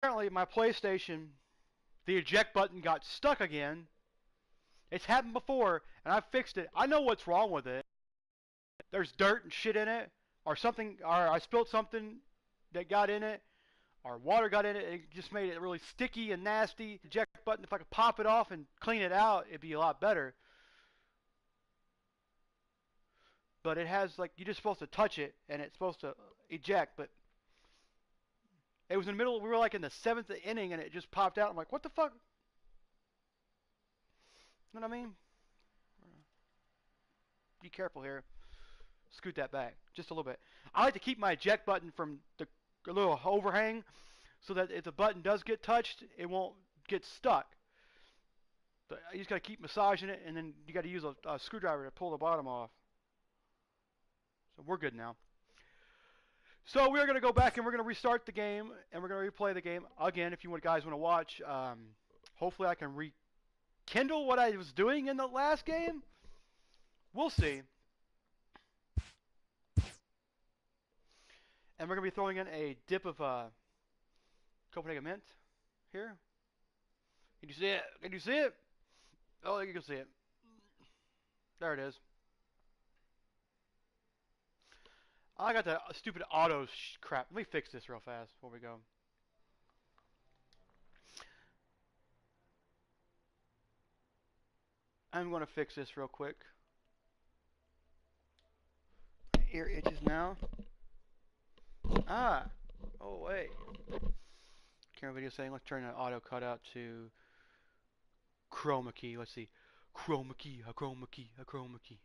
apparently my PlayStation, the eject button got stuck again. It's happened before, and I fixed it. I know what's wrong with it. There's dirt and shit in it, or something, or I spilled something that got in it, or water got in it, and it just made it really sticky and nasty. The eject button, if I could pop it off and clean it out, it'd be a lot better. But it has, like, you're just supposed to touch it, and it's supposed to eject, but it was in the middle, we were like in the 7th inning, and it just popped out. I'm like, what the fuck? You know what I mean? Be careful here. Scoot that back just a little bit. I like to keep my eject button from the little overhang so that if the button does get touched, it won't get stuck. But you just got to keep massaging it, and then you got to use a screwdriver to pull the bottom off. So we're good now. So we're going to go back and we're going to restart the game, and we're going to replay the game again if you guys want to watch. Hopefully I can rekindle what I was doing in the last game. We'll see. And we're going to be throwing in a dip of Copenhagen mint here. Can you see it? Can you see it? Oh, you can see it. There it is. I got the stupid auto crap. Let me fix this real fast before we go. I'm going to fix this real quick. My ear itches now. Ah. Oh, wait. Camera video saying, let's turn the auto cutout to chroma key. Let's see. Chroma key, a chroma key, a chroma key.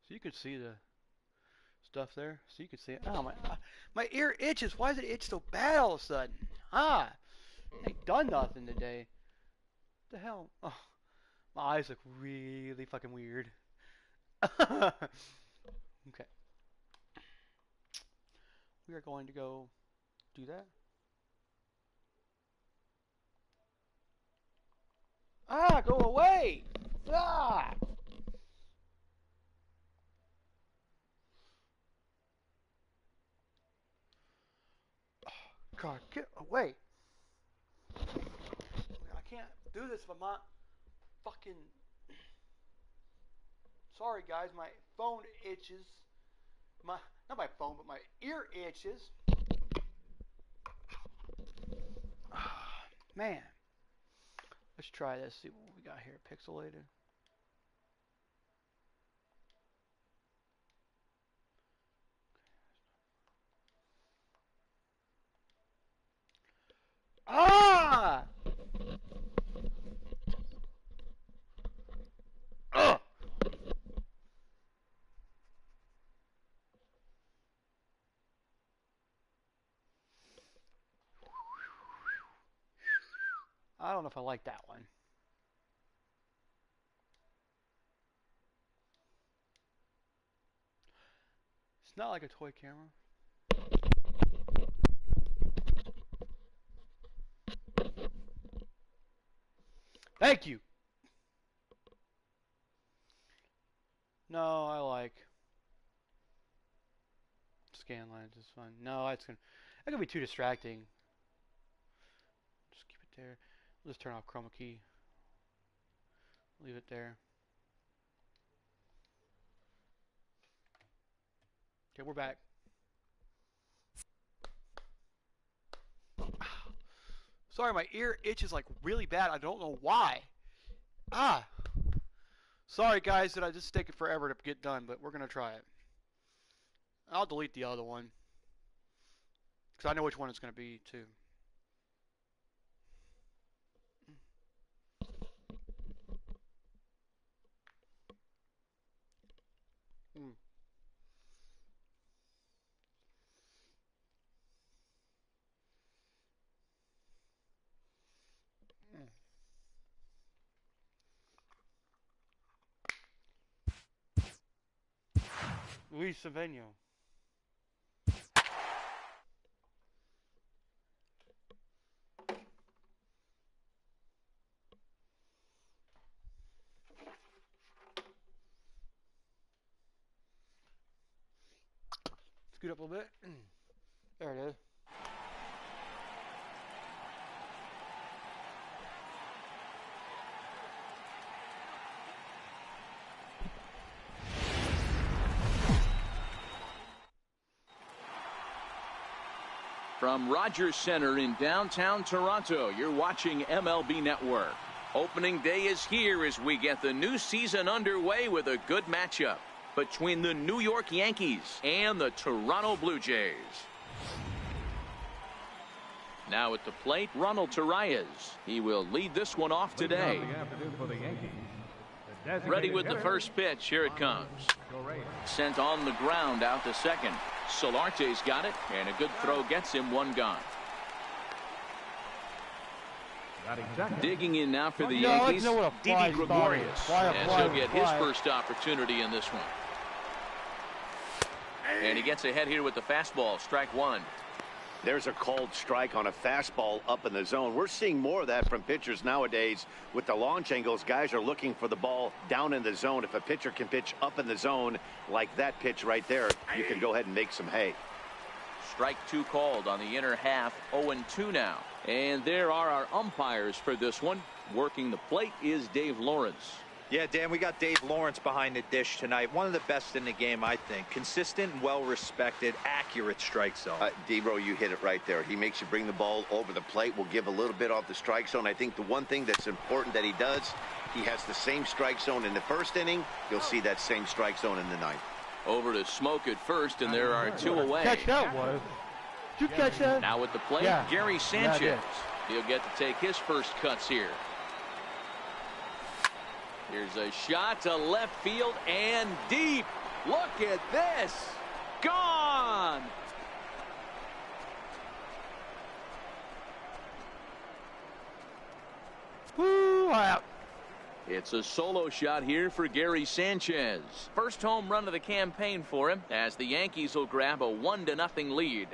So you can see the stuff there. So you can see it. Oh, my ear itches. Why does it itch so bad all of a sudden? Ah. I ain't done nothing today. What the hell? Oh, my eyes look really fucking weird. Okay. We are going to go do that. Ah, go away! Ah! God, get away! I can't do this if I'm not fucking... Sorry guys, my phone itches. Not my phone, but my ear itches. Man. Let's try this, see what we got here. Pixelated. Ah! Ugh! I don't know if I like that one. It's not like a toy camera. Thank you! No, I like scan lines is fun. No, it's gonna be too distracting. Just keep it there. We'll just turn off chroma key. Leave it there. Okay, we're back. Sorry, my ear itches like really bad. I don't know why. Ah. Sorry guys that I just take it forever to get done, but we're gonna try it. I'll delete the other one because I know which one it's gonna be too. Mm. Mm. Luis Savino. Scoot up a little bit. There it is. From Rogers Center in downtown Toronto, you're watching MLB Network. Opening day is here as we get the new season underway with a good matchup between the New York Yankees and the Toronto Blue Jays. Now at the plate, Ronald Torreyes. He will lead this one off today. Ready with the first pitch. Here it comes. Sent on the ground out to second. Solarte's got it, and a good throw gets him one gone. Digging in now for the Yankees, Didi Gregorius, as he'll get his first opportunity in this one. And he gets ahead here with the fastball, strike one. There's a called strike on a fastball up in the zone. We're seeing more of that from pitchers nowadays. With the launch angles, guys are looking for the ball down in the zone. If a pitcher can pitch up in the zone like that pitch right there, you can go ahead and make some hay. Strike two called on the inner half, 0-2 now. And there are our umpires for this one. Working the plate is Dave Lawrence. Yeah, Dan, we got Dave Lawrence behind the dish tonight. One of the best in the game, I think. Consistent, well-respected, accurate strike zone. D-Bro, you hit it right there. He makes you bring the ball over the plate. We'll give a little bit off the strike zone. I think the one thing that's important that he does, he has the same strike zone in the first inning. You'll see that same strike zone in the ninth. Over to Smoke at first, and there are two away. Catch that one. Did you catch that? Now at the plate, Gary Sanchez. Yeah, he'll get to take his first cuts here. Here's a shot to left field and deep. Look at this. Gone. Woo, out. It's a solo shot here for Gary Sanchez. First home run of the campaign for him as the Yankees will grab a 1-0 lead.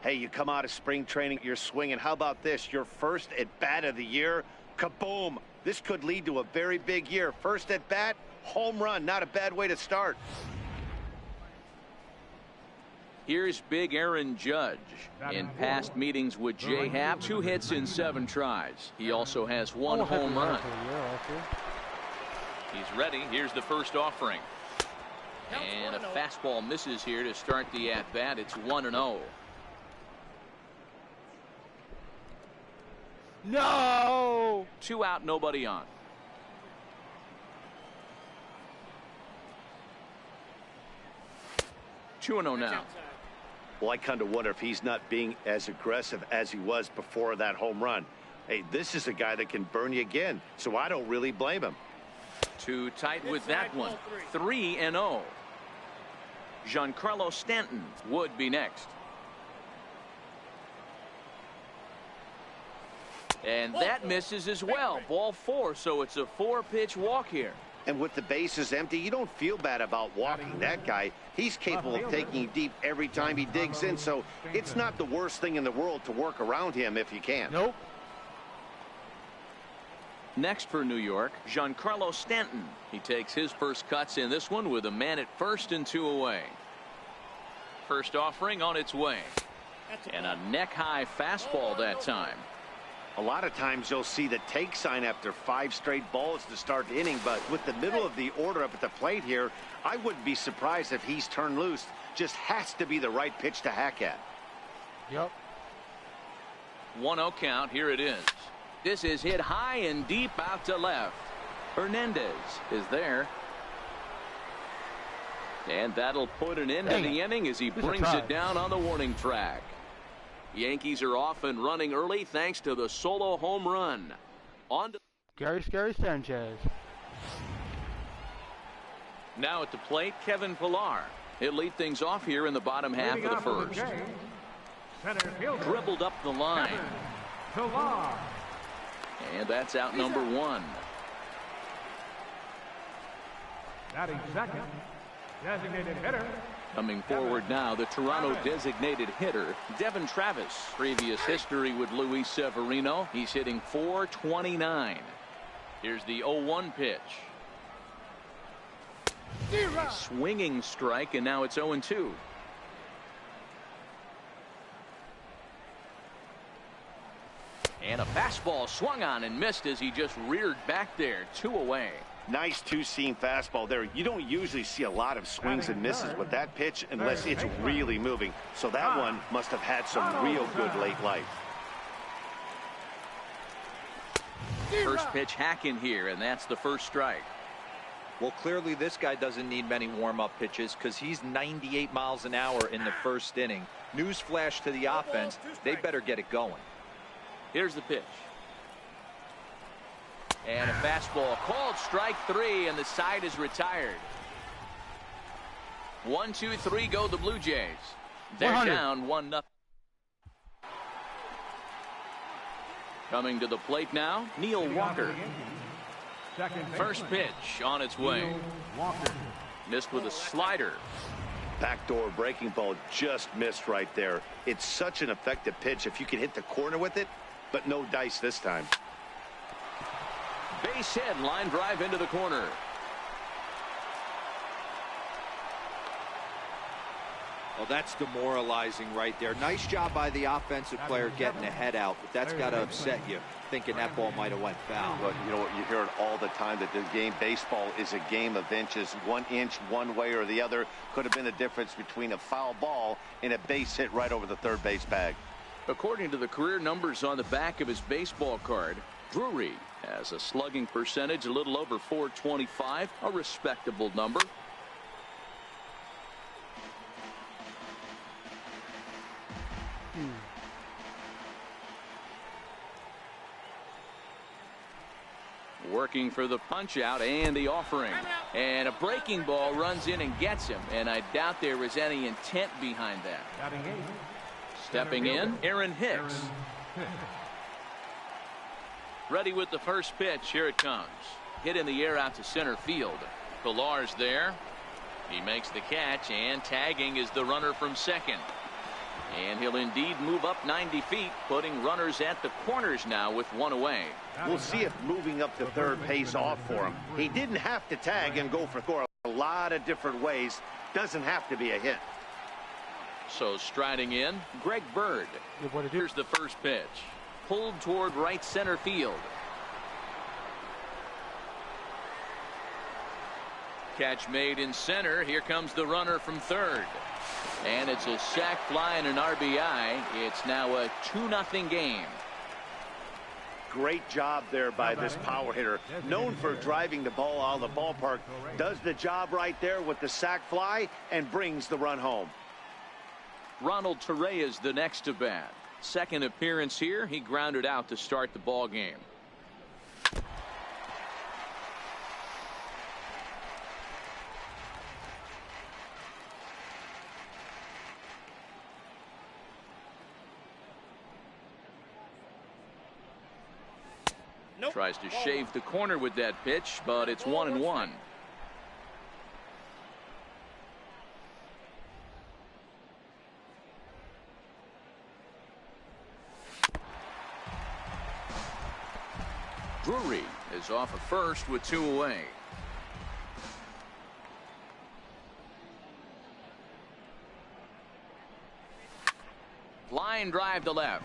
Hey, you come out of spring training, you're swinging. How about this? Your first at bat of the year. Kaboom. This could lead to a very big year. First at bat, home run. Not a bad way to start. Here's big Aaron Judge. In past meetings with Jay Happ, 2 hits in 7 tries. He also has 1 home run. He's ready. Here's the first offering. And a fastball misses here to start the at-bat. It's 1-0. No! 2 out, nobody on. Two and 0 now. Well, I kind of wonder if he's not being as aggressive as he was before that home run. Hey, this is a guy that can burn you again, so I don't really blame him. Too tight with that one. 3-0. Giancarlo Stanton would be next. And that misses as well. Ball 4, so it's a 4-pitch walk here. And with the bases empty, you don't feel bad about walking that guy. He's capable of taking you deep every time he digs in, so it's not the worst thing in the world to work around him if you can. Nope. Next for New York, Giancarlo Stanton. He takes his first cuts in this one with a man at first and 2 away. First offering on its way. And a neck-high fastball that time. A lot of times you'll see the take sign after 5 straight balls to start the inning, but with the middle of the order up at the plate here, I wouldn't be surprised if he's turned loose. Just has to be the right pitch to hack at. Yep. 1-0 count. Here it is. This is hit high and deep out to left. Hernandez is there. And that'll put an end to the inning as he brings it down on the warning track. Yankees are off and running early thanks to the solo home run. On to Gary Sanchez. Now at the plate, Kevin Pillar. He'll lead things off here in the bottom half of the first. Dribbled up the line. And that's out number 1. Batting second, designated hitter. Coming forward now, the Toronto designated hitter, Devin Travis. Previous history with Luis Severino. He's hitting .429. Here's the 0-1 pitch. A swinging strike, and now it's 0-2. And a fastball swung on and missed as he just reared back there. 2 away. Nice two-seam fastball there. You don't usually see a lot of swings and misses with that pitch unless it's really moving. So that one must have had some real good late life. First pitch hack in here, and that's the first strike. Well, clearly this guy doesn't need many warm-up pitches because he's 98 miles an hour in the first inning. Newsflash to the offense, they better get it going. Here's the pitch. And a fastball called strike 3, and the side is retired. 1, 2, 3 go the Blue Jays. They're 100. down 1-0. Coming to the plate now, Neil Walker. First pitch on its way. Missed with a slider. Backdoor breaking ball just missed right there. It's such an effective pitch if you can hit the corner with it, but no dice this time. Base hit, line drive into the corner. Well, that's demoralizing right there. Nice job by the offensive player getting the head out, but that's got to upset you, thinking that ball might have went foul. But you know what, you hear it all the time that the game, baseball is a game of inches. 1 inch one way or the other could have been the difference between a foul ball and a base hit right over the third base bag. According to the career numbers on the back of his baseball card, Drury has a slugging percentage a little over .425, a respectable number. Working for the punch out and the offering, and a breaking ball runs in and gets him, and I doubt there was any intent behind that. Stepping in, Aaron Hicks. Ready with the first pitch. Here it comes. Hit in the air out to center field. Pillar's there. He makes the catch, and tagging is the runner from second. And he'll indeed move up 90 feet, putting runners at the corners now with 1 away. We'll see if moving up to third pays off for him. He didn't have to tag and go for score a lot of different ways. Doesn't have to be a hit. So striding in, Greg Bird. Here's the first pitch. Pulled toward right center field. Catch made in center. Here comes the runner from third. And it's a sac fly and an RBI. It's now a 2-0 game. Great job there by this power hitter. Known for driving the ball out of the ballpark. Does the job right there with the sac fly and brings the run home. Ronald Torreya's the next to bat. Second appearance here. He grounded out to start the ball game. Tries to shave the corner with that pitch, but it's 1-1. Drury is off at first with 2 away. Line drive to left.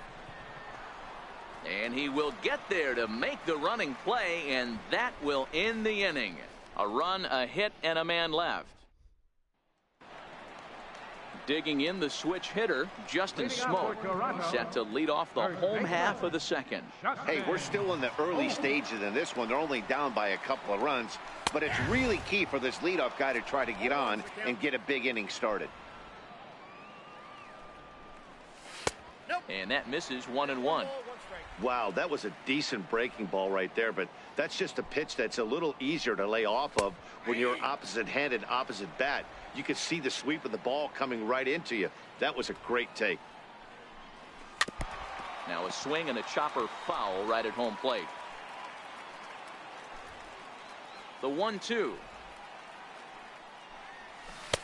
And he will get there to make the running play, and that will end the inning. A run, a hit, and a man left. Digging in the switch hitter, Justin Smoke, set to lead off the home half of the second. Hey, we're still in the early stages in this one. They're only down by a couple of runs, but it's really key for this leadoff guy to try to get on and get a big inning started. And that misses 1-1. Wow, that was a decent breaking ball right there, but that's just a pitch that's a little easier to lay off of when you're opposite-handed, opposite bat. You could see the sweep of the ball coming right into you. That was a great take. Now a swing and a chopper foul right at home plate. The 1-2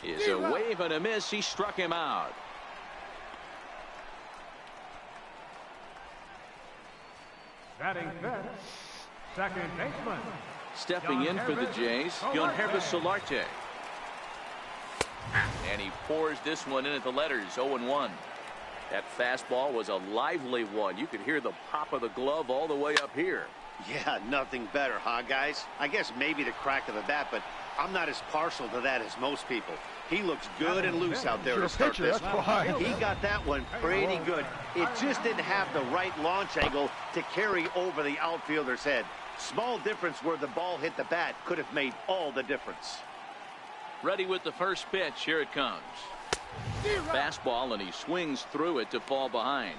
is a wave and a miss. He struck him out. Batting fifth. Second baseman. Stepping in for the Jays, Yonhervis Solarte. And he pours this one in at the letters, 0-1. That fastball was a lively one. You could hear the pop of the glove all the way up here. Yeah, nothing better, huh, guys? I guess maybe the crack of the bat, but I'm not as partial to that as most people. He looks good and loose out there to start this one. He got that one pretty good. It just didn't have the right launch angle to carry over the outfielder's head. Small difference where the ball hit the bat could have made all the difference. Ready with the first pitch. Here it comes. Fastball, and he swings through it to fall behind.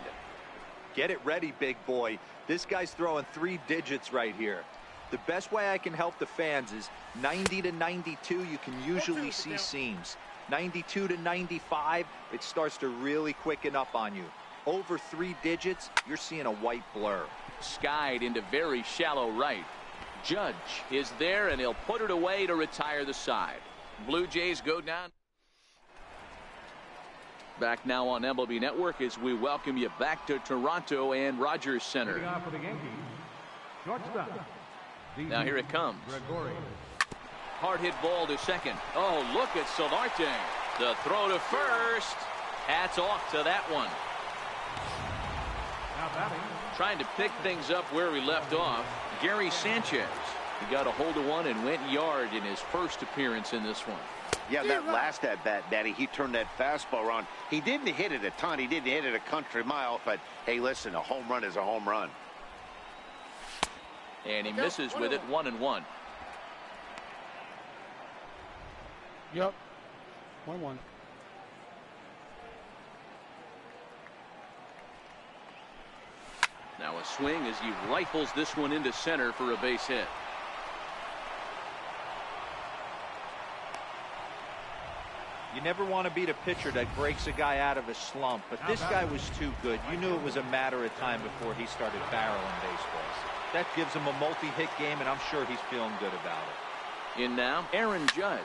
Get it ready, big boy. This guy's throwing 3 digits right here. The best way I can help the fans is 90 to 92, you can usually see seams. 92 to 95, it starts to really quicken up on you. Over 3 digits, you're seeing a white blur. Skied into very shallow right. Judge is there, and he'll put it away to retire the side. Blue Jays go down. Back now on MLB Network as we welcome you back to Toronto and Rogers Center. Leading off for the Yankees, shortstop. Now here it comes. Hard hit ball to second. Oh, look at Solarte. The throw to first. Hats off to that one. Now batting. Trying to pick things up where we left off. Gary Sanchez. He got a hold of one and went yard in his first appearance in this one. Yeah, that last at bat, Daddy, he turned that fastball around. He didn't hit it a ton. He didn't hit it a country mile. But, hey, listen, a home run is a home run. And he misses with it, 1-1. Yep. 1-1. Now a swing as he rifles this one into center for a base hit. You never want to beat a pitcher that breaks a guy out of a slump, but this guy was too good. You knew it was a matter of time before he started barreling baseballs. That gives him a multi-hit game, and I'm sure he's feeling good about it. In now, Aaron Judge.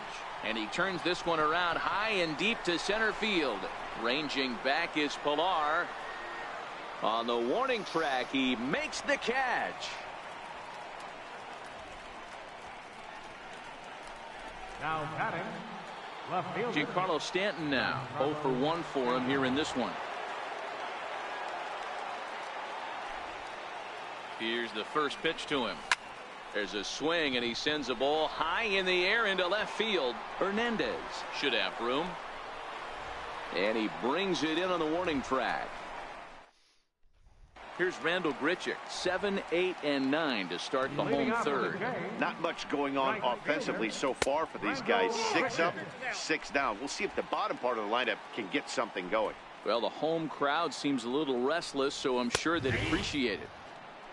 And he turns this one around high and deep to center field. Ranging back is Pilar. On the warning track, he makes the catch. Now batting, left fielder. Giancarlo Stanton now, 0 for 1 for him here in this one. Here's the first pitch to him. There's a swing, and he sends a ball high in the air into left field. Hernandez should have room. And he brings it in on the warning track. Here's Randall Grichuk, 7, 8, and 9 to start the home third. Not much going on offensively so far for these guys. 6 up, 6 down. We'll see if the bottom part of the lineup can get something going. Well, the home crowd seems a little restless, so I'm sure they'd appreciate it.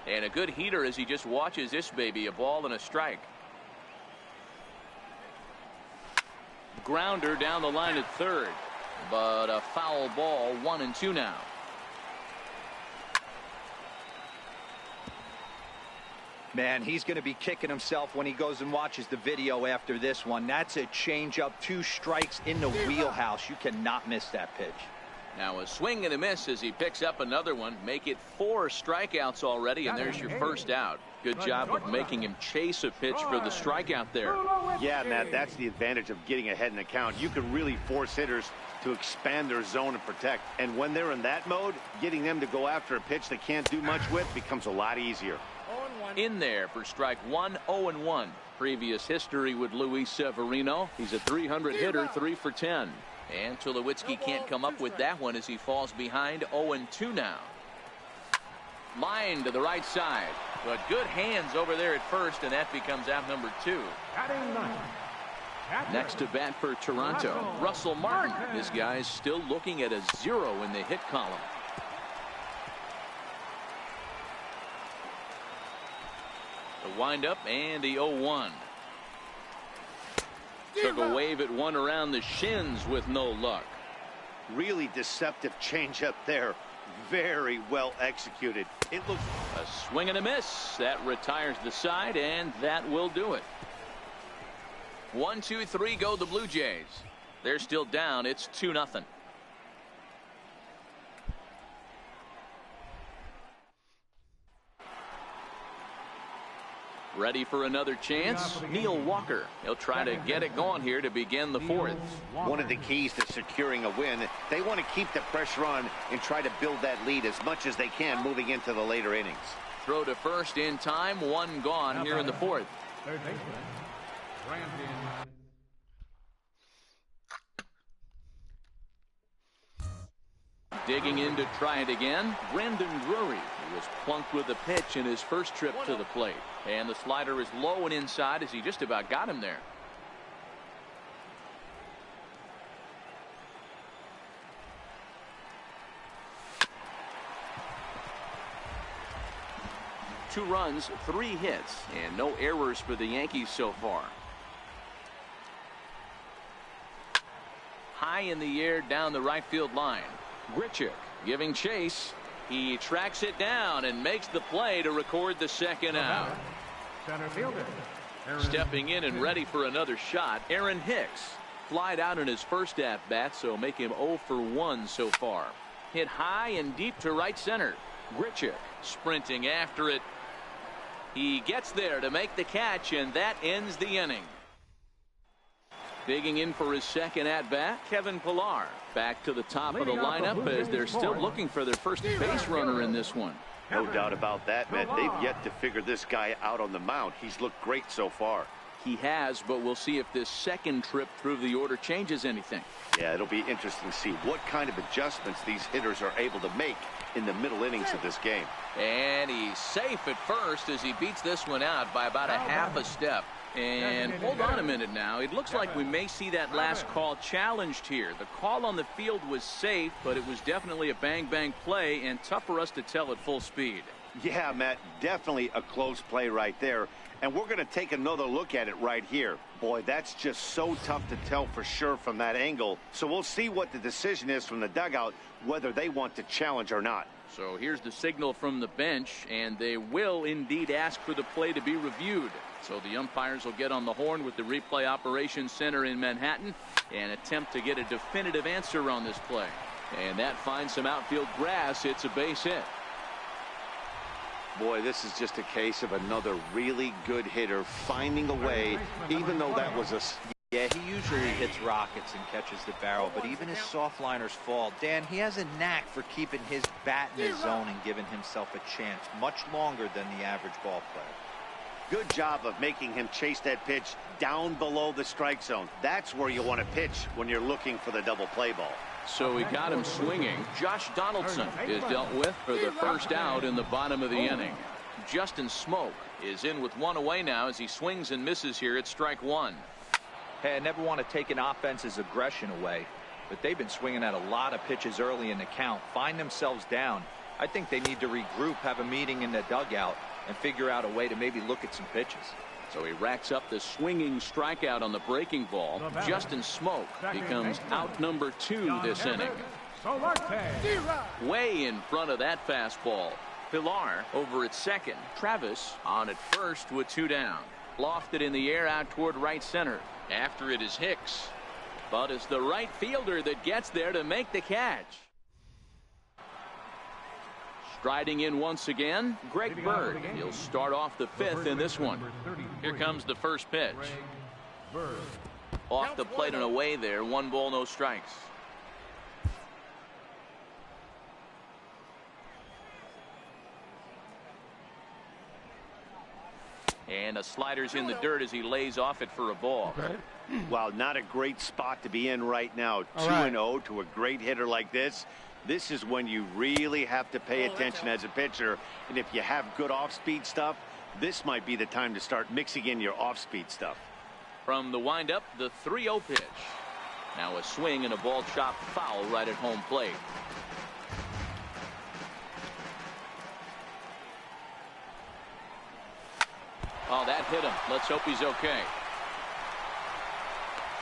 And a good heater as he just watches this baby, a ball and a strike. Grounder down the line at third, but a foul ball, 1-2 now. Man, he's going to be kicking himself when he goes and watches the video after this one. That's a changeup, 2 strikes in the wheelhouse. You cannot miss that pitch. Now a swing and a miss as he picks up another one. Make it 4 strikeouts already, and there's your first out. Good job of making him chase a pitch for the strikeout there. Yeah, Matt, that's the advantage of getting ahead in the count. You can really force hitters to expand their zone and protect. And when they're in that mode, getting them to go after a pitch they can't do much with becomes a lot easier. In there for strike 1, 0-1. Previous history with Luis Severino. He's a 300 hitter, 3 for 10. And Tulowitzki can't come up with that one as he falls behind, 0-2 now. Line to the right side, but good hands over there at first, and that becomes out number 2. Next to bat for Toronto, Russell Martin. This guy's still looking at a 0 in the hit column. The windup and the 0-1. Took a wave at one around the shins with no luck. Really deceptive changeup there. Very well executed. It looks a swing and a miss. That retires the side, and that will do it. 1, 2, 3 go the Blue Jays. They're still down. It's 2-0. Ready for another chance? Neil Walker. He'll try to get it going here to begin the fourth. One of the keys to securing a win, they want to keep the pressure on and try to build that lead as much as they can moving into the later innings. Throw to first in time, one gone here in the fourth. Third baseman, Brandon. Digging in to try it again, Brandon Drury. He was plunked with a pitch in his first trip to the plate. And the slider is low and inside as he just about got him there. Two runs, 3 hits, and no errors for the Yankees so far. High in the air down the right field line. Grichuk giving chase. He tracks it down and makes the play to record the second out. Center fielder. Stepping in and ready for another shot, Aaron Hicks. Flied out in his first at-bat, so make him 0 for 1 so far. Hit high and deep to right center. Grichuk sprinting after it. He gets there to make the catch, and that ends the inning. Digging in for his second at-bat, Kevin Pillar. Back to the top of the lineup as they're still looking for their first base runner in this one. No doubt about that, Matt. They've yet to figure this guy out on the mound. He's looked great so far. He has, but we'll see if this second trip through the order changes anything. Yeah, it'll be interesting to see what kind of adjustments these hitters are able to make in the middle innings of this game. And he's safe at first as he beats this one out by about a half a step. And hold on a minute now. It looks like we may see that last call challenged here. The call on the field was safe, but it was definitely a bang-bang play and tough for us to tell at full speed. Yeah, Matt, definitely a close play right there. And we're going to take another look at it right here. Boy, that's just so tough to tell for sure from that angle. So we'll see what the decision is from the dugout, whether they want to challenge or not. So here's the signal from the bench, and they will indeed ask for the play to be reviewed. So the umpires will get on the horn with the replay operations center in Manhattan and attempt to get a definitive answer on this play. And that finds some outfield grass. It's a base hit. Boy, this is just a case of another really good hitter finding a way, even though that was a... Yeah, he usually hits rockets and catches the barrel, but even his soft liners fall. Dan, he has a knack for keeping his bat in his zone and giving himself a chance much longer than the average ball player. Good job of making him chase that pitch down below the strike zone. That's where you want to pitch when you're looking for the double play ball. So he got him swinging. Josh Donaldson is dealt with for the first out in the bottom of the inning. Justin Smoke is in with one away now as he swings and misses here at strike one. Hey, I never want to take an offense's aggression away, but they've been swinging at a lot of pitches early in the count, find themselves down. I think they need to regroup, have a meeting in the dugout, and figure out a way to maybe look at some pitches. So he racks up the swinging strikeout on the breaking ball. Justin Smoke becomes out number 2 this inning. Way in front of that fastball. Pillar over at second. Travis on at first with 2 down. Lofted in the air out toward right center. After it is Hicks. But it's the right fielder that gets there to make the catch. Striding in once again, Greg Bird. He'll start off the 5th in this one. Here comes the first pitch. Off the plate and away there. 1 ball, no strikes. And a slider's in the dirt as he lays off it for a ball. Wow, not a great spot to be in right now. 2-0 to a great hitter like this. This is when you really have to pay attention as a pitcher. And if you have good off-speed stuff, this might be the time to start mixing in your off-speed stuff. From the windup, the 3-0 pitch. Now a swing and a ball chopped foul right at home plate. Oh, that hit him. Let's hope he's okay.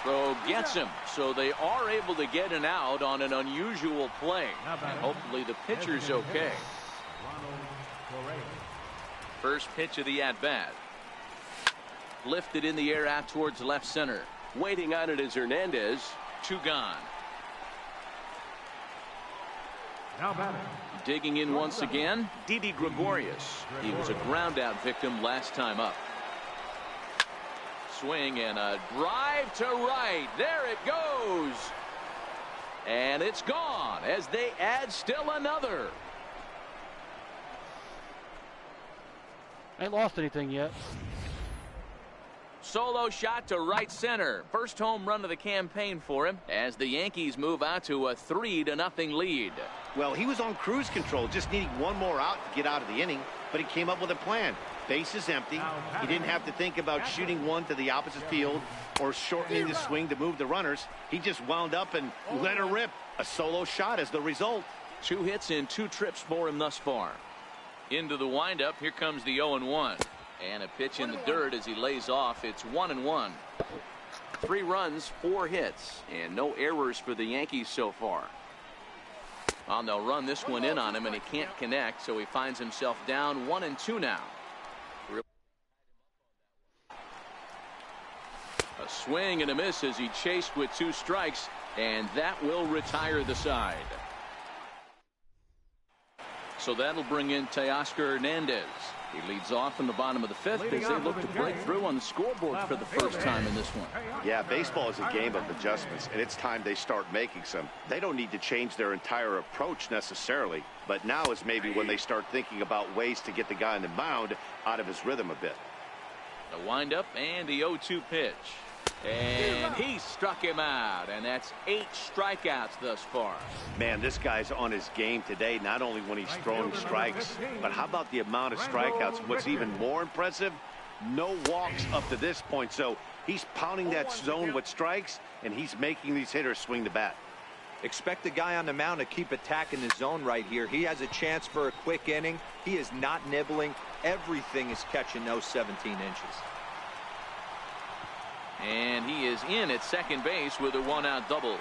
Throw gets him, so they are able to get an out on an unusual play. And hopefully the pitcher's okay. First pitch of the at-bat. Lifted in the air out towards left center. Waiting on it is Hernandez. 2 gone. Digging in once again, Didi Gregorius. He was a ground out victim last time up. Swing and a drive to right. There it goes. And it's gone as they add still another. Ain't lost anything yet. Solo shot to right center. First home run of the campaign for him as the Yankees move out to a 3-0 lead. Well, he was on cruise control, just needing one more out to get out of the inning, but he came up with a plan. Base is empty. He didn't have to think about shooting one to the opposite field or shortening the swing to move the runners. He just wound up and let her rip. A solo shot as the result. 2 hits in 2 trips for him thus far. Into the windup. Here comes the 0-1. And a pitch in the dirt as he lays off. It's 1-1. 3 runs, 4 hits, and no errors for the Yankees so far. Well, they'll run this one in on him, and he can't connect, so he finds himself down 1-2 now. A swing and a miss as he chased with 2 strikes, and that will retire the side. So that'll bring in Teoscar Hernandez. He leads off in the bottom of the 5th as they look to break through on the scoreboard for the first time in this one. Yeah, baseball is a game of adjustments, and it's time they start making some. They don't need to change their entire approach necessarily, but now is maybe when they start thinking about ways to get the guy on the mound out of his rhythm a bit. The windup and the 0-2 pitch. And he struck him out, and that's 8 strikeouts thus far. Man, this guy's on his game today, not only when he's throwing strikes, but how about the amount of strikeouts? What's even more impressive, no walks up to this point. So he's pounding that zone with strikes, and he's making these hitters swing the bat. Expect the guy on the mound to keep attacking the zone right here. He has a chance for a quick inning. He is not nibbling. Everything is catching those 17 inches. And he is in at second base with a 1-out double.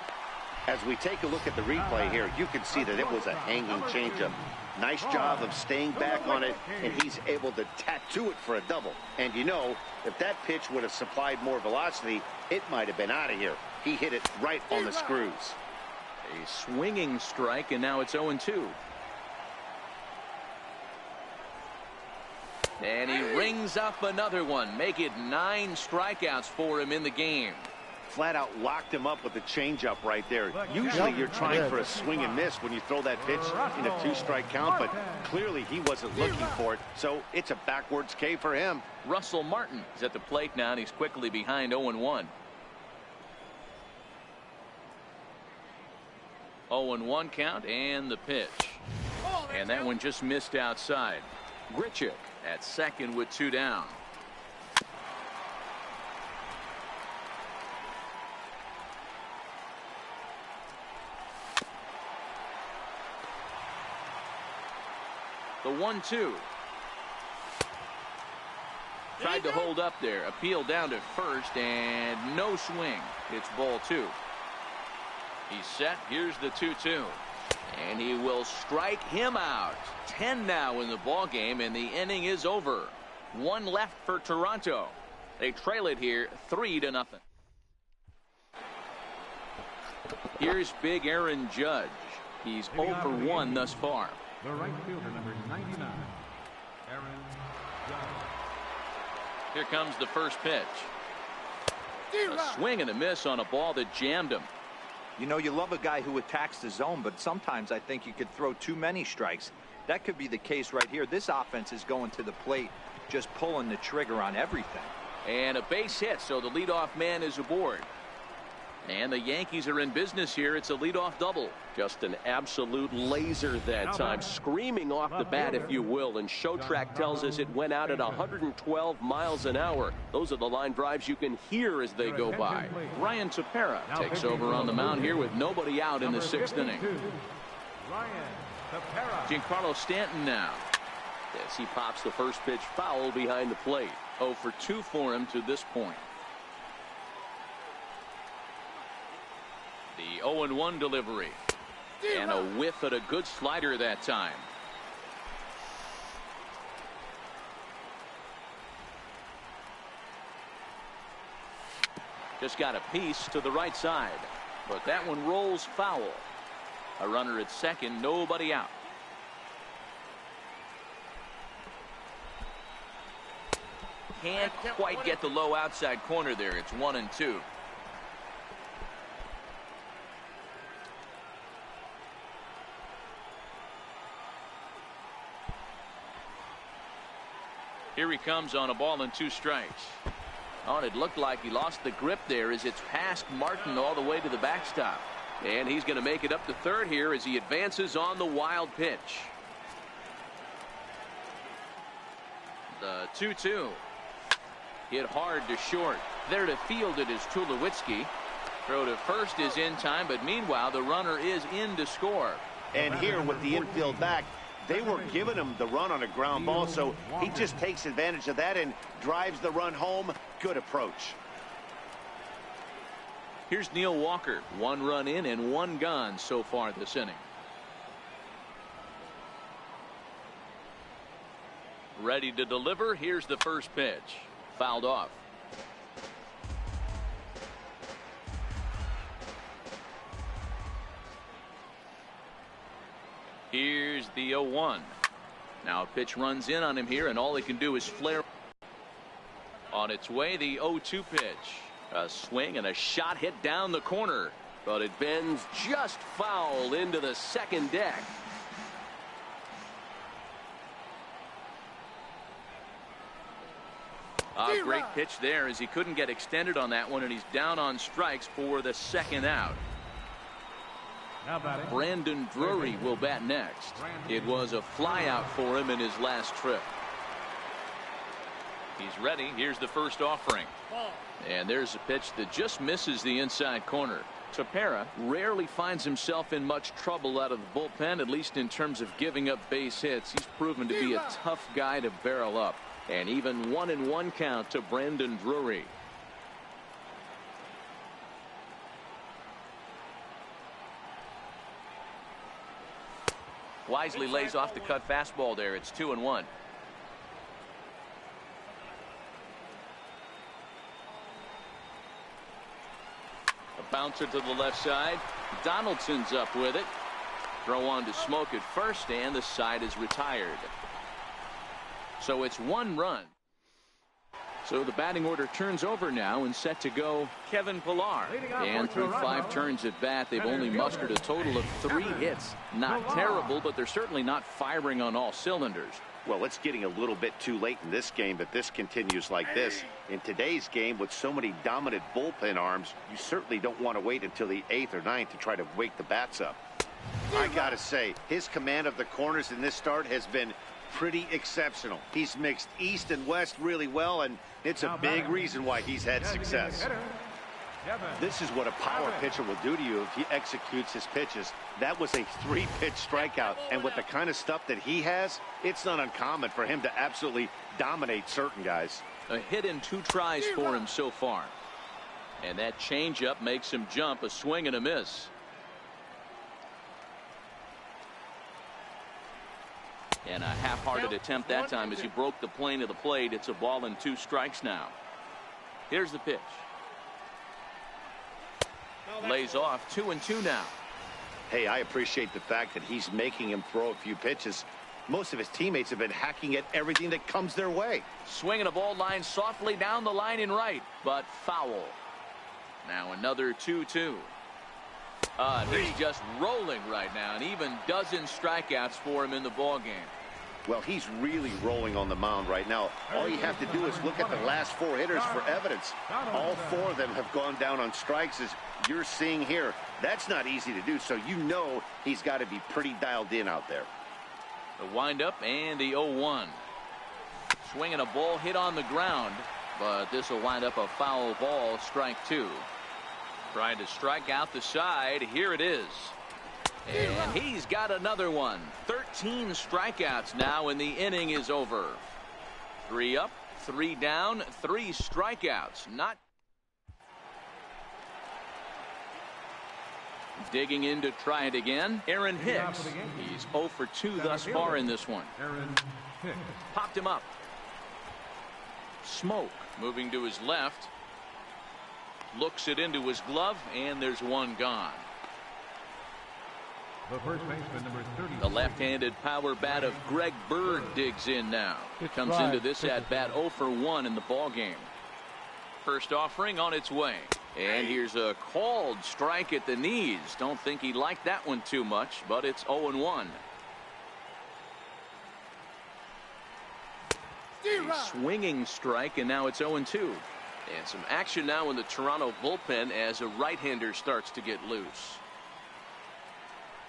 As we take a look at the replay here, you can see that it was a hanging changeup. Nice job of staying back on it, and he's able to tattoo it for a double. And you know, if that pitch would have supplied more velocity, it might have been out of here. He hit it right on the screws. A swinging strike, and now it's 0-2. And he rings up another one. Make it 9 strikeouts for him in the game. Flat out locked him up with the changeup right there. Usually you're trying for a swing and miss when you throw that pitch in a 2-strike count, but clearly he wasn't looking for it, so it's a backwards K for him. Russell Martin is at the plate now, and he's quickly behind 0-1. 0-1 count, and the pitch. And that one just missed outside. Grichuk at second with 2 down. The 1-2. Tried to hold up there. Appeal down to first, and no swing. It's ball 2. He's set. Here's the 2-2. And he will strike him out. 10 now in the ball game, and the inning is over. 1 left for Toronto. They trail it here 3-0. Here's big Aaron Judge. He's 0 for 1 thus far. The right fielder, number 99, Aaron Judge. Here comes the first pitch. A swing and a miss on a ball that jammed him. You know, you love a guy who attacks the zone, but sometimes I think you could throw too many strikes. That could be the case right here. This offense is going to the plate, just pulling the trigger on everything. And a base hit, so the leadoff man is aboard. And the Yankees are in business here. It's a leadoff double. Just an absolute laser that time, screaming off the bat, if you will. And Showtrack tells us it went out at 112 miles an hour. Those are the line drives you can hear as they go by. Ryan Tepera takes over on the mound here with nobody out in the 6th inning. Giancarlo Stanton now. As he pops the first pitch foul behind the plate. 0 for 2 for him to this point. The 0-1 delivery. And a whiff at a good slider that time. Just got a piece to the right side. But that one rolls foul. A runner at second, nobody out. can't quite get the low outside corner there. It's 1-2. Here he comes on a ball and 2 strikes. Oh, and it looked like he lost the grip there as it's past Martin all the way to the backstop. And he's going to make it up to third here as he advances on the wild pitch. The 2-2. Hit hard to short. There to field it is Tulowitzki. Throw to first is in time, but meanwhile the runner is in to score. And here with the infield back, they were giving him the run on a ground ball, so he just takes advantage of that and drives the run home. Good approach. Here's Neil Walker. 1 run in and 1 gone so far this inning. Ready to deliver. Here's the first pitch. Fouled off. Here's the 0-1. Now a pitch runs in on him here, and all he can do is flare. On its way, the 0-2 pitch. A swing and a shot hit down the corner, but it bends just foul into the second deck. A great pitch there as he couldn't get extended on that one, and he's down on strikes for the second out. Brandon Drury will bat next. It was a flyout for him in his last trip. He's ready. Here's the first offering. And there's a pitch that just misses the inside corner. Tepera rarely finds himself in much trouble out of the bullpen, at least in terms of giving up base hits. He's proven to be a tough guy to barrel up. And even 1-1 count to Brandon Drury. Wisely lays off the cut fastball there. It's 2-1. A bouncer to the left side. Donaldson's up with it. Throw on to Smoke at first, and the side is retired. So it's 1 run. So the batting order turns over now and set to go Kevin Pillar. And through 5 turns at bat, they've only mustered a total of 3 hits. Not terrible, but they're certainly not firing on all cylinders. Well, it's getting a little bit too late in this game, but this continues like this. In today's game, with so many dominant bullpen arms, you certainly don't want to wait until the 8th or 9th to try to wake the bats up. I gotta say, his command of the corners in this start has been pretty exceptional. He's mixed east and west really well, and it's a big reason why he's had success. This is what a power pitcher will do to you if he executes his pitches. That was a 3-pitch strikeout, and with the kind of stuff that he has, it's not uncommon for him to absolutely dominate certain guys. A hit in 2 tries for him so far. And that changeup makes him jump. A swing and a miss. And a half-hearted attempt that time as he broke the plane of the plate. It's a ball and 2 strikes now. Here's the pitch. Lays off. 2-2 now. Hey, I appreciate the fact that he's making him throw a few pitches. Most of his teammates have been hacking at everything that comes their way. Swinging a ball line softly down the line in right, but foul. Now another 2-2. He's just rolling right now, and even dozen strikeouts for him in the ball game. Well, he's really rolling on the mound right now. All you have to do is look at the last 4 hitters for evidence. All 4 of them have gone down on strikes, as you're seeing here. That's not easy to do, so you know he's got to be pretty dialed in out there. The windup and the 0-1. Swinging a ball hit on the ground, but this will wind up a foul ball, strike 2. Trying to strike out the side. Here it is. And he's got another one. 13 strikeouts now, and the inning is over. 3 up, 3 down, 3 strikeouts. Not digging in to try it again. Aaron Hicks. He's 0 for 2 thus far in this one. Popped him up. Smoke moving to his left. Looks it into his glove, and there's 1 gone. The first baseman, number 30. The left-handed power bat of Greg Bird digs in now. Good Comes drive. into this at-bat 0 for 1 in the ball game. First offering on its way. And here's a called strike at the knees. Don't think he liked that one too much, but it's 0-1. A swinging strike, and now it's 0-2. And some action now in the Toronto bullpen as a right-hander starts to get loose.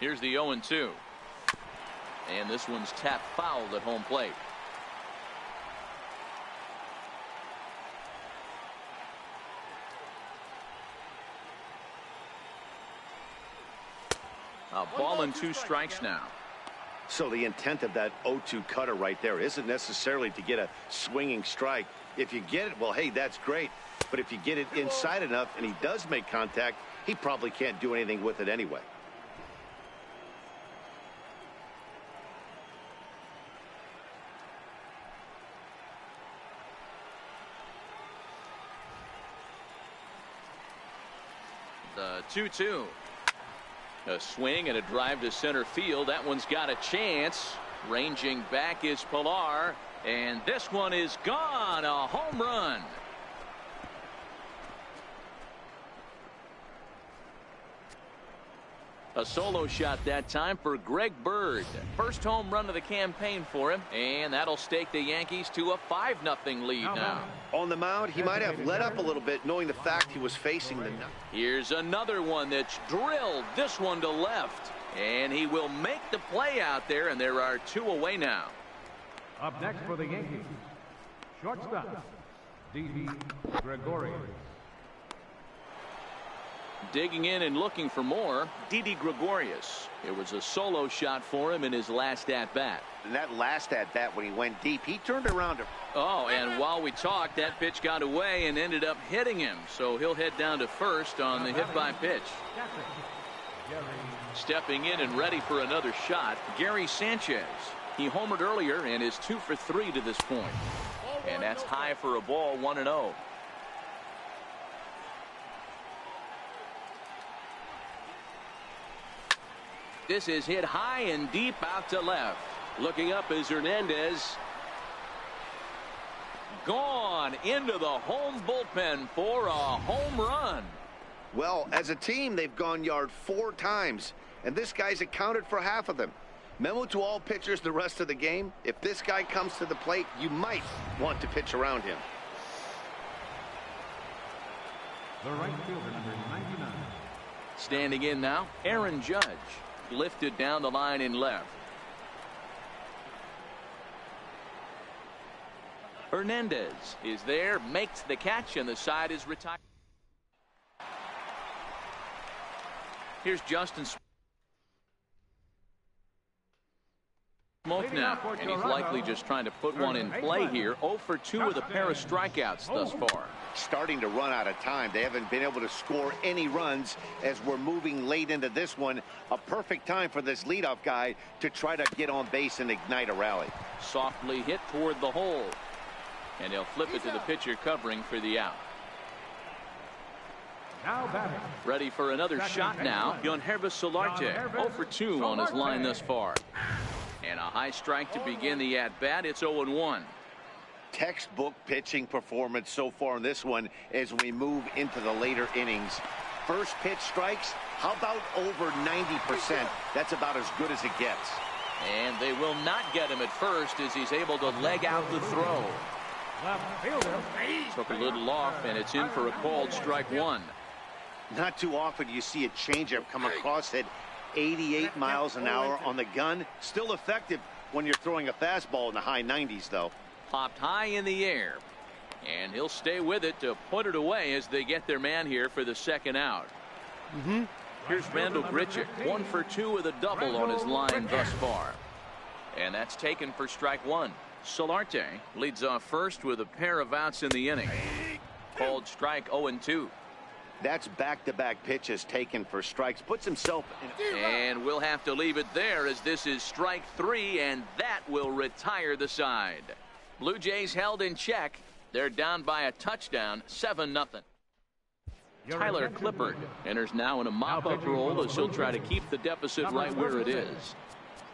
Here's the 0-2. And this one's tapped foul at home plate. A ball and 2 strikes now. So the intent of that 0-2 cutter right there isn't necessarily to get a swinging strike. If you get it, well, hey, that's great. But if you get it inside enough and he does make contact, he probably can't do anything with it anyway. The 2-2. A swing and a drive to center field. That one's got a chance. Ranging back is Pilar. And this one is gone. A home run. A solo shot that time for Greg Bird. First home run of the campaign for him. And that'll stake the Yankees to a 5-0 lead now. On the mound, he might have let up a little bit, knowing the fact he was facing the... Here's another one that's drilled. This one to left. And he will make the play out there, and there are 2 away now. Up next for the Yankees, shortstop, D.D. Gregorius. Digging in and looking for more, Didi Gregorius. It was a solo shot for him in his last at-bat. And that last at-bat when he went deep, he turned around to... Oh, and while we talked, that pitch got away and ended up hitting him. So he'll head down to first on the hit-by-pitch. Stepping in and ready for another shot, Gary Sanchez. He homered earlier and is 2 for 3 to this point. And that's high for a ball, 1-0. This is hit high and deep out to left. Looking up is Hernandez. Gone into the home bullpen for a home run. Well, as a team, they've gone yard 4 times, and this guy's accounted for half of them. Memo to all pitchers the rest of the game: if this guy comes to the plate, you might want to pitch around him. The right fielder, number 99. Standing in now, Aaron Judge. Lifted down the line in left. Hernandez is there, makes the catch, and the side is retired. Here's Justin Smoke now, and he's likely just trying to put one in play here. 0 for 2 with a pair of strikeouts thus far. Starting to run out of time. They haven't been able to score any runs as we're moving late into this one. A perfect time for this leadoff guy to try to get on base and ignite a rally. Softly hit toward the hole, and he'll flip it to the pitcher covering for the out. Now batting. Ready for another shot now. Yonhervis Solarte, 0 for 2 on his line thus far. And a high strike to begin the at-bat. It's 0-1. Textbook pitching performance so far in this one as we move into the later innings. First pitch strikes, how about over 90%? That's about as good as it gets. And they will not get him at first as he's able to leg out the throw. Left fielder. Took a little off, and it's in for a called strike 1. Not too often you see a changeup come across at 88 miles an hour on the gun. Still effective when you're throwing a fastball in the high 90s, though. Popped high in the air, and he'll stay with it to put it away as they get their man here for the second out. Here's Randall Grichuk, 1 for 2 with a double on his line thus far. And that's taken for strike 1. Solarte leads off first with a pair of outs in the inning. Called strike 0-2. That's back-to-back pitches taken for strikes. Puts himself in. And we'll have to leave it there as this is strike 3, and that will retire the side. Blue Jays held in check. They're down by a touchdown, 7-0. Tyler Clippard enters now in a mop-up role as he'll try to keep the deficit right where it is.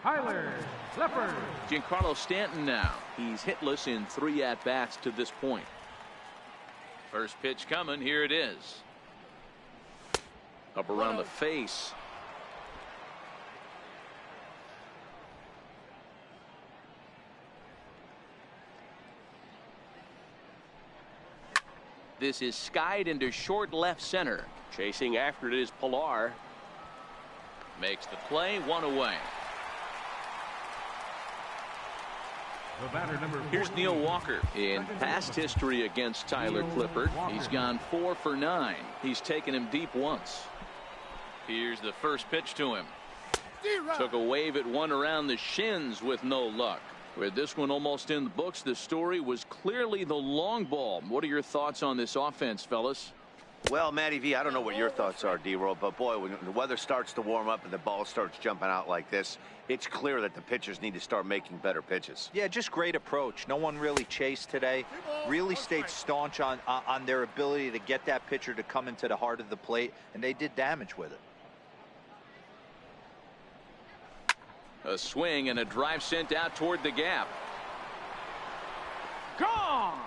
Tyler Clippard. Giancarlo Stanton now. He's hitless in 3 at-bats to this point. First pitch coming. Here it is. Up around the face. This is skied into short left center. Chasing after it is Pilar. Makes the play, 1 away. The batter, number 14. Here's Neil Walker. In past history against Tyler Clippard, he's gone 4 for 9. He's taken him deep once. Here's the first pitch to him. Took a wave at one around the shins with no luck. With this one almost in the books, the story was clearly the long ball. What are your thoughts on this offense, fellas? Well, Matty V, I don't know what your thoughts are, D-Roll, but boy, when the weather starts to warm up and the ball starts jumping out like this, it's clear that the pitchers need to start making better pitches. Yeah, just great approach. No one really chased today. Really stayed staunch on their ability to get that pitcher to come into the heart of the plate, and they did damage with it. A swing and a drive sent out toward the gap. Gone.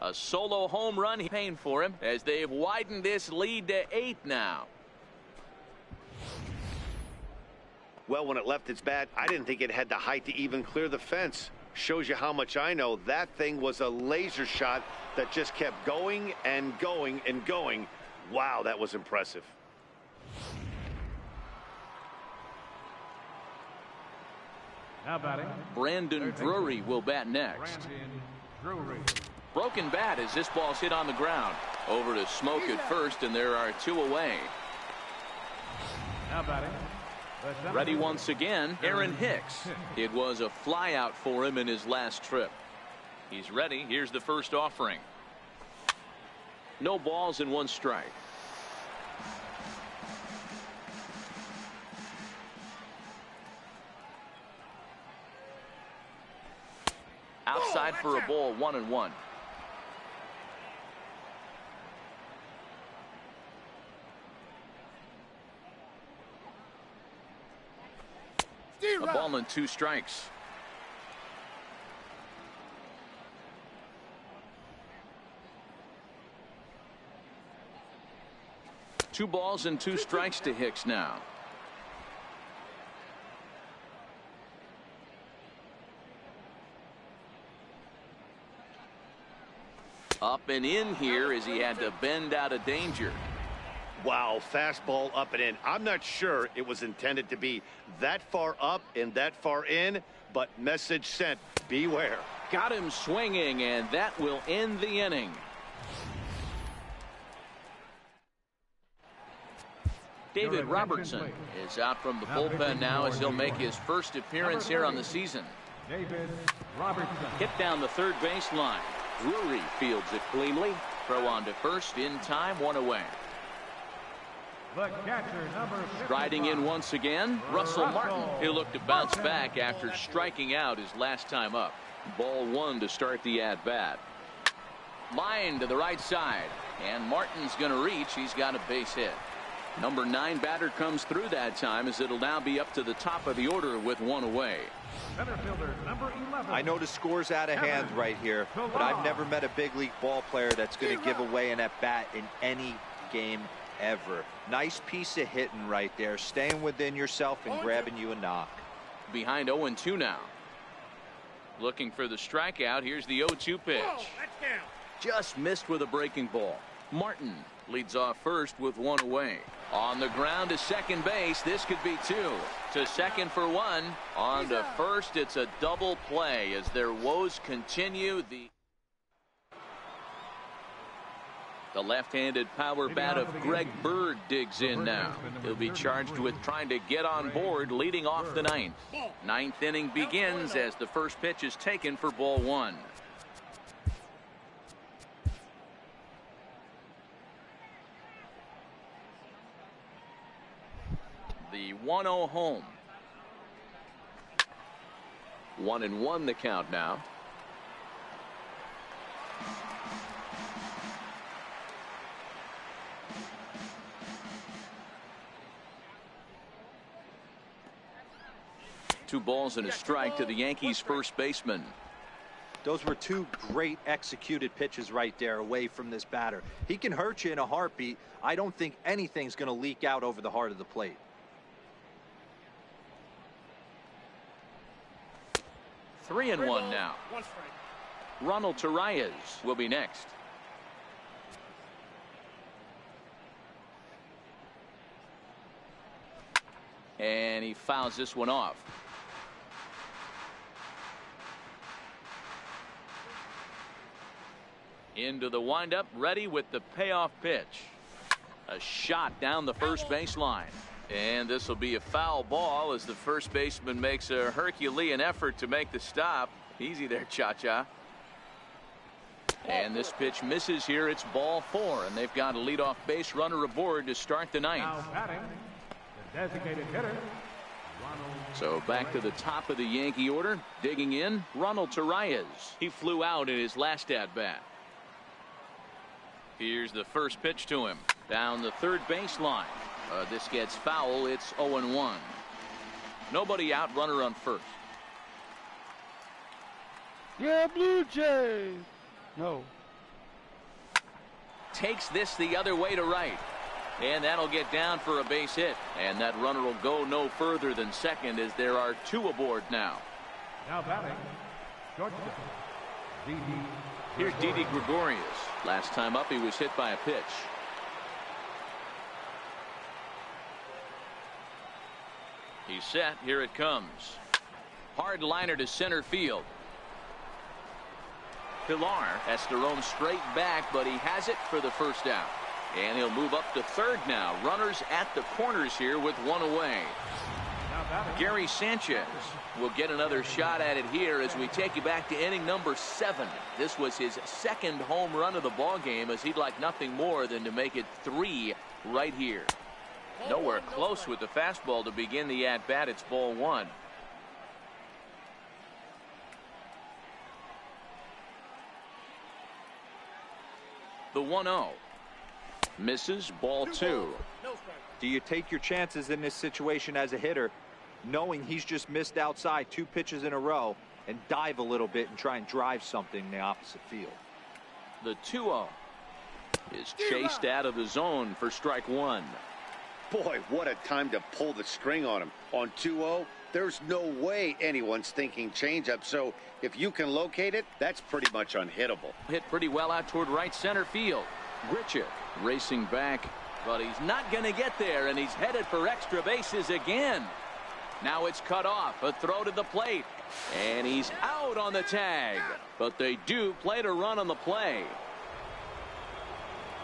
A solo home run paying for him as they've widened this lead to 8 now. Well, when it left its bat, I didn't think it had the height to even clear the fence. Shows you how much I know. That thing was a laser shot that just kept going and going and going. Wow, that was impressive. Now batting. Brandon Drury will bat next. Brandon Drury. Broken bat as this ball's hit on the ground. Over to Smoke at first, and there are 2 away. Now batting. Ready once again, Aaron Hicks. It was a fly out for him in his last trip. He's ready. Here's the first offering. No balls and 1 strike. Outside for a ball, 1-1. A ball and 2 strikes. Two balls and 2 strikes to Hicks now. Up and in here as he had to bend out of danger. Wow, fastball up and in. I'm not sure it was intended to be that far up and that far in, but message sent, beware. Got him swinging, and that will end the inning. David Robertson is out from the bullpen now as he'll make his first appearance here on the season. David Robertson. Hit down the third baseline. Drury fields it cleanly. Throw on to first in time, 1 away. The catcher, number 55. Striding in once again, Russell Martin. He'll look to bounce back after striking out his last time up. Ball 1 to start the at-bat. Line to the right side, and Martin's going to reach. He's got a base hit. Number 9 batter comes through that time as it'll now be up to the top of the order with 1 away. Center fielder, number 11. I know the score's out of hand right here, but I've never met a big league ball player that's going to give away an at-bat in any game ever. Nice piece of hitting right there, staying within yourself and grabbing you a knock. Behind 0-2 now. Looking for the strikeout. Here's the 0-2 pitch. Just missed with a breaking ball. Martin leads off first with 1 away. On the ground to second base. This could be 2. To second for 1. On to first. It's a double play as their woes continue. The left-handed power bat of Greg Bird digs in now. He'll be charged with trying to get on board leading off the 9th. 9th inning begins as the first pitch is taken for ball 1. The 1-0 home. 1-1 the count now. Two balls and a strike to the Yankees first baseman. Those were two great executed pitches right there away from this batter. He can hurt you in a heartbeat. I don't think anything's going to leak out over the heart of the plate. 3-1 now. Ronald Torreyes will be next. And he fouls this one off. Into the windup, ready with the payoff pitch. A shot down the first baseline. And this will be a foul ball as the first baseman makes a Herculean effort to make the stop. Easy there, Cha-Cha. And this pitch misses here. It's ball 4, and they've got a leadoff base runner aboard to start the ninth. Now batting, the designated hitter, Ronald. So back to the top of the Yankee order. Digging in, Ronald Torreyes. He flew out in his last at-bat. Here's the first pitch to him. Down the third baseline. This gets foul. It's 0-1. Nobody out, runner on first. Yeah, Blue Jays. No. Takes this the other way to right. And that'll get down for a base hit. And that runner will go no further than second as there are 2 aboard now. Now batting, shortstop, Didi. Here's Didi Gregorius. Last time up he was hit by a pitch. He's set. Here it comes. Hard liner to center field. Pilar has to roam straight back, but he has it for the first out. And he'll move up to third now. Runners at the corners here with 1 away. Gary Sanchez will get another shot at it here as we take you back to inning number 7. This was his second home run of the ball game, as he'd like nothing more than to make it 3 right here. Nowhere close with the fastball to begin the at-bat. It's ball 1. The 1-0. Misses, ball 2. Do you take your chances in this situation as a hitter, knowing he's just missed outside 2 pitches in a row, and dive a little bit and try and drive something in the opposite field? The 2-0 is chased out of the zone for strike 1. Boy, what a time to pull the string on him. On 2-0, there's no way anyone's thinking changeup. So if you can locate it, that's pretty much unhittable. Hit pretty well out toward right center field. Grichuk racing back, but he's not going to get there, and he's headed for extra bases again. Now it's cut off. A throw to the plate, and he's out on the tag. But they do play to run on the play.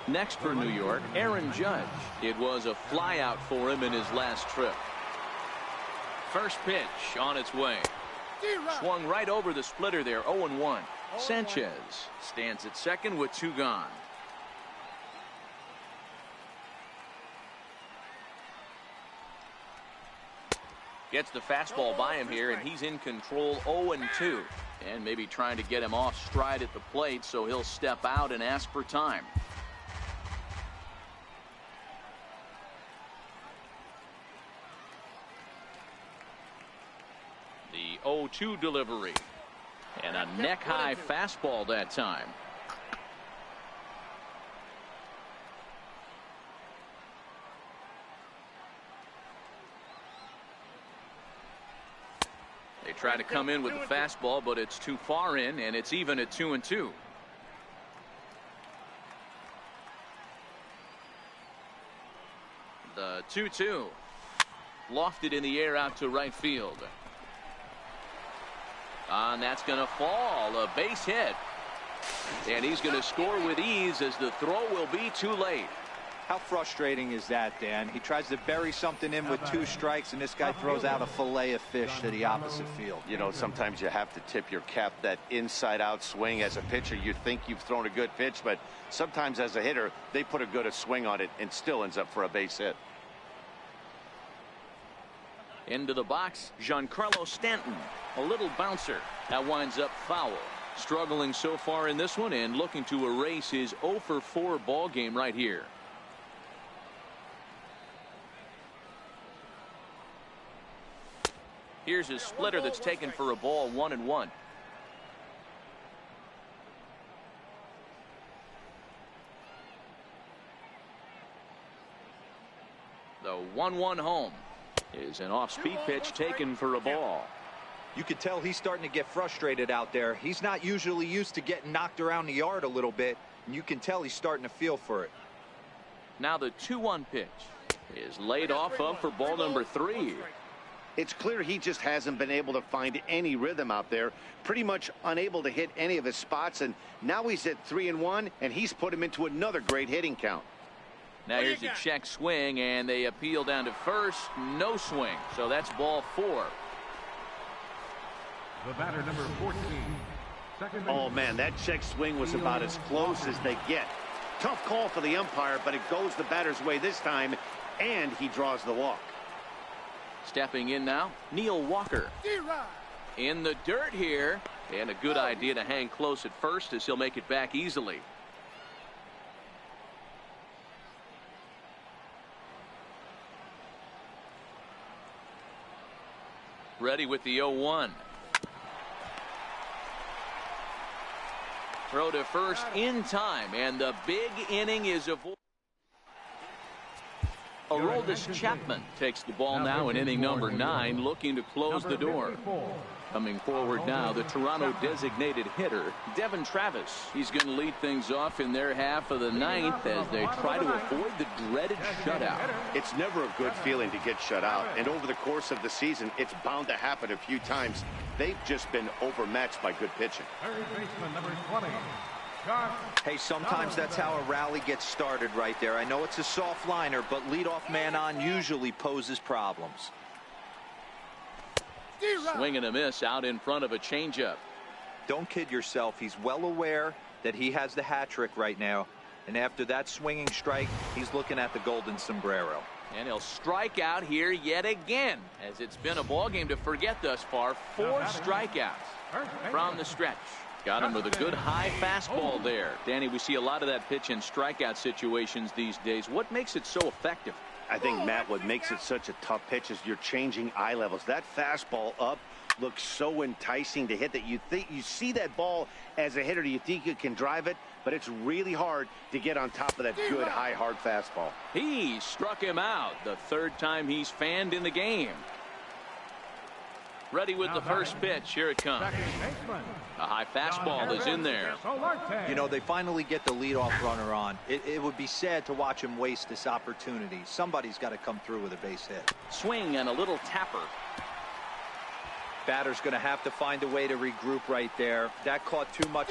Next for New York, Aaron Judge. It was a flyout for him in his last trip. First pitch on its way. Swung right over the splitter there. 0-1. Sanchez stands at second with 2 gone. Gets the fastball by him here, and he's in control. 0-2. And maybe trying to get him off stride at the plate, so he'll step out and ask for time. The 0-2 delivery. And a neck-high fastball that time. They try to come in with the fastball, but it's too far in, and it's even at 2-2. The 2-2. Lofted in the air out to right field. And that's going to fall. A base hit. And he's going to score with ease as the throw will be too late. How frustrating is that, Dan? He tries to bury something in with 2 strikes, and this guy throws out a fillet of fish to the opposite field. You know, sometimes you have to tip your cap. That inside-out swing as a pitcher, you think you've thrown a good pitch, but sometimes as a hitter, they put a good swing on it and still ends up for a base hit. Into the box, Giancarlo Stanton. A little bouncer. That winds up foul. Struggling so far in this one and looking to erase his 0 for 4 ball game right here. Here's his splitter that's taken for a ball, 1-1. The 1-1 home is an off-speed pitch taken for a ball. You could tell he's starting to get frustrated out there. He's not usually used to getting knocked around the yard a little bit, and you can tell he's starting to feel for it. Now the 2-1 pitch is laid off of for ball number 3. It's clear he just hasn't been able to find any rhythm out there, pretty much unable to hit any of his spots, and now he's at 3-1, and he's put him into another great hitting count. Now here's a check swing, and they appeal down to first. No swing, so that's ball 4. The batter, number 14. Second base. Oh, man, that check swing was about as close as they get. Tough call for the umpire, but it goes the batter's way this time, and he draws the walk. Stepping in now, Neil Walker. In the dirt here, and a good idea to hang close at first as he'll make it back easily. Ready with the 0-1. Throw to first in time, and the big inning is avoided. Aroldis Chapman takes the ball now in inning number 9, looking to close the door. Coming forward now, the Toronto designated hitter, Devin Travis. He's going to lead things off in their half of the 9th as they try to avoid the dreaded shutout. It's never a good feeling to get shut out, and over the course of the season, it's bound to happen a few times. They've just been overmatched by good pitching. Third baseman, number 20. Hey, sometimes that's how a rally gets started right there. I know it's a soft liner, but leadoff man on usually poses problems. Swing and a miss out in front of a changeup. Don't kid yourself. He's well aware that he has the hat trick right now. And after that swinging strike, he's looking at the golden sombrero. And he'll strike out here yet again, as it's been a ball game to forget thus far. 4 strikeouts from the stretch. Got him with a good high fastball there. Danny, we see a lot of that pitch in strikeout situations these days. What makes it so effective? I think, Matt, what makes it such a tough pitch is you're changing eye levels. That fastball up looks so enticing to hit that you see that ball as a hitter, you think you can drive it, but it's really hard to get on top of that good high hard fastball. He struck him out, the 3rd time he's fanned in the game. Ready with the first pitch. Here it comes. A high fastball is in there. You know, they finally get the leadoff runner on. It would be sad to watch him waste this opportunity. Somebody's got to come through with a base hit. Swing and a little tapper. Batter's going to have to find a way to regroup right there. That caught too much.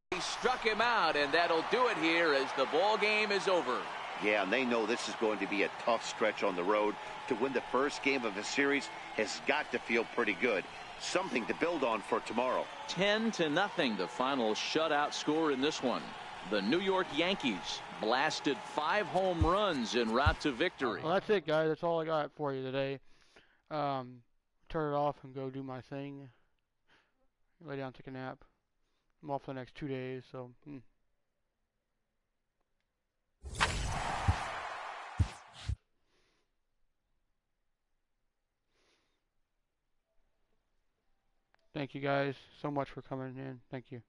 He struck him out, and that'll do it here as the ball game is over. Yeah, and they know this is going to be a tough stretch on the road. To win the first game of a series has got to feel pretty good. Something to build on for tomorrow. 10-0, the final shutout score in this one. The New York Yankees blasted 5 home runs en route to victory. Well, that's it, guys. That's all I got for you today. Turn it off and go do my thing. Lay down, take a nap. I'm off for the next 2 days, so. Thank you guys so much for coming in. Thank you.